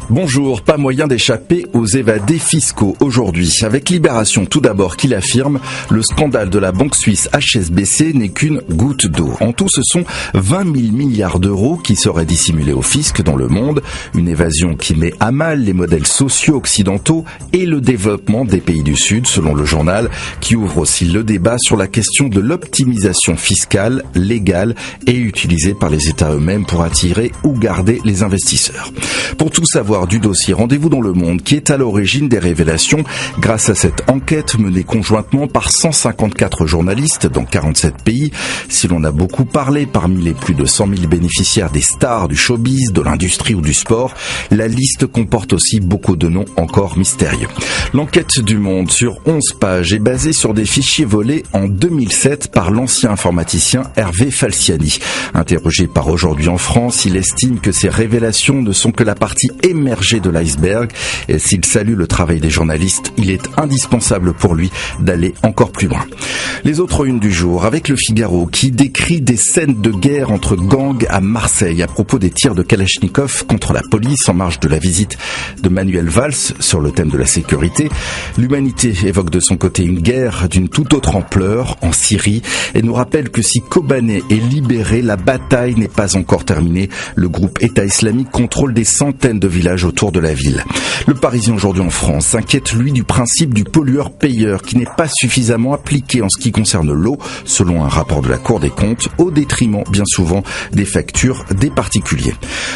Bonjour, pas moyen d'échapper aux évadés fiscaux aujourd'hui. Avec Libération tout d'abord qui l'affirme, le scandale de la banque suisse HSBC n'est qu'une goutte d'eau. En tout, ce sont 20 000 milliards d'euros qui seraient dissimulés au fisc dans le monde. Une évasion qui met à mal les modèles sociaux occidentaux et le développement des pays du Sud, selon le journal, qui ouvre aussi le débat sur la question de l'optimisation fiscale, légale et utilisée par les États eux-mêmes pour attirer ou garder les investisseurs. Pour tout savoir du dossier, rendez-vous dans Le Monde qui est à l'origine des révélations grâce à cette enquête menée conjointement par 154 journalistes dans 47 pays. Si l'on a beaucoup parlé parmi les plus de 100 000 bénéficiaires des stars du showbiz, de l'industrie ou du sport, la liste comporte aussi beaucoup de noms encore mystérieux. L'enquête du Monde sur 11 pages est basée sur des fichiers volés en 2007 par l'ancien informaticien Hervé Falciani. Interrogé par Aujourd'hui en France, il estime que ces révélations ne sont que la partie émergée de l'iceberg, et s'il salue le travail des journalistes, il est indispensable pour lui d'aller encore plus loin. Les autres unes du jour, avec Le Figaro qui décrit des scènes de guerre entre gangs à Marseille à propos des tirs de Kalachnikov contre la police en marge de la visite de Manuel Valls sur le thème de la sécurité. L'Humanité évoque de son côté une guerre d'une toute autre ampleur en Syrie et nous rappelle que si Kobané est libéré, la bataille n'est pas encore terminée. Le groupe État islamique contrôle des centaines de villages autour de la ville. Le Parisien aujourd'hui en France s'inquiète lui du principe du pollueur-payeur qui n'est pas suffisamment appliqué en ce qui concerne l'eau, selon un rapport de la Cour des comptes, au détriment bien souvent des factures des particuliers.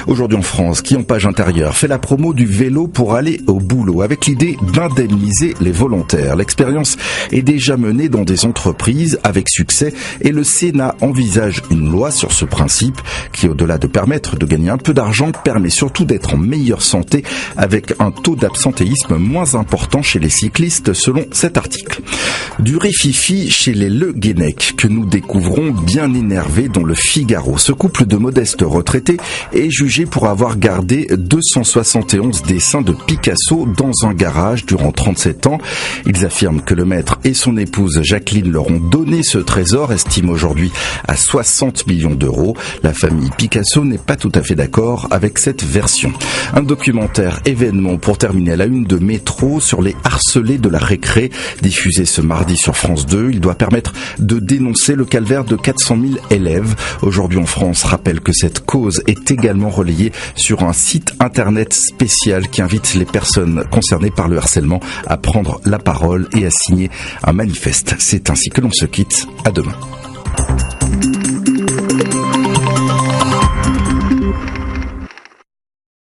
Aujourd'hui en France, qui en page intérieure fait la promo du vélo pour aller au boulot avec l'idée d'indemniser les volontaires. L'expérience est déjà menée dans des entreprises avec succès et le Sénat envisage une loi sur ce principe qui, au-delà de permettre de gagner un peu d'argent, permet surtout d'être en meilleure santé avec un taux d'absentéisme moins important chez les cyclistes selon cet article. Du rififi chez les Le Guenec que nous découvrons bien énervés dans Le Figaro. Ce couple de modestes retraités est jugé pour avoir gardé 271 dessins de Picasso dans un garage durant 37 ans. Ils affirment que le maître et son épouse Jacqueline leur ont donné ce trésor, estime aujourd'hui à 60 millions d'euros. La famille Picasso n'est pas tout à fait d'accord avec cette version. Un documentaire événement pour terminer à la une de Métro sur les harcelés de la récré, diffusé ce mardi sur France 2. Il doit permettre de dénoncer le calvaire de 400 000 élèves. Aujourd'hui en France rappelle que cette cause est également relayée sur un site internet spécial qui invite les personnes concernées par le harcèlement à prendre la parole et à signer un manifeste. C'est ainsi que l'on se quitte. À demain.